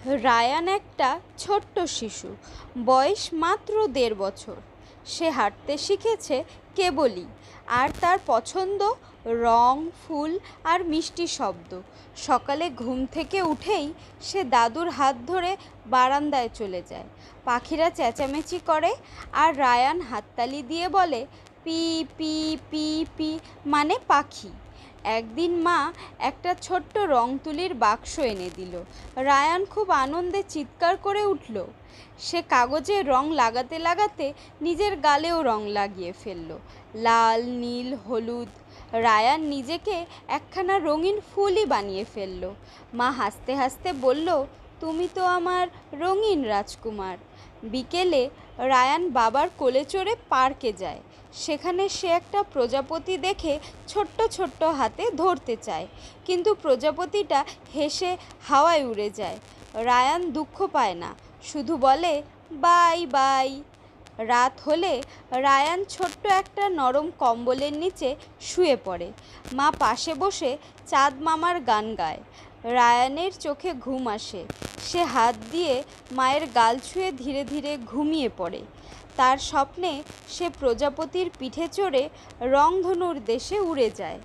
Ryan একটা ছোট্ট শিশু, বয়স মাত্র ১.৫ বছর। সে হাঁটতে শিখেছে কেবলই, আর তার পছন্দ রং, ফুল আর মিষ্টি শব্দ। সকালে ঘুম থেকে উঠেই সে দাদুর হাত ধরে বারান্দায় চলে যায়। পাখিরা চেঁচামেচি করে আর রায়ান হাততালি দিয়ে বলে, পি পি পি পি, মানে পাখি। একদিন মা একটা ছোট্ট রং তুলির বাক্স এনে দিল। রায়ান খুব আনন্দে চিৎকার করে উঠল। সে কাগজে রং লাগাতে লাগাতে নিজের গালেও রং লাগিয়ে ফেলল, লাল, নীল, হলুদ। রায়ান নিজেকে একখানা রঙিন ফুলই বানিয়ে ফেলল। মা হাসতে হাসতে বলল, তুমি তো আমার রঙিন রাজকুমার। বিকেলে রায়ান বাবার কোলে চড়ে পার্কে যায়। সেখানে সে একটা প্রজাপতি দেখে ছোট্ট ছোট্ট হাতে ধরতে চায়, কিন্তু প্রজাপতিটা হেসে হাওয়ায় উড়ে যায়। রায়ান দুঃখ পায় না, শুধু বলে বাই বাই। রাত হলে রায়ান ছোট্ট একটা নরম কম্বলের নিচে শুয়ে পড়ে। মা পাশে বসে চাঁদ মামার গান গায়। রায়ানের চোখে ঘুম আসে। সে হাত দিয়ে মায়ের গাল ছুঁয়ে ধীরে ধীরে ঘুমিয়ে পড়ে। তার স্বপ্নে সে প্রজাপতির পিঠে চড়ে রংধনুর দেশে উড়ে যায়।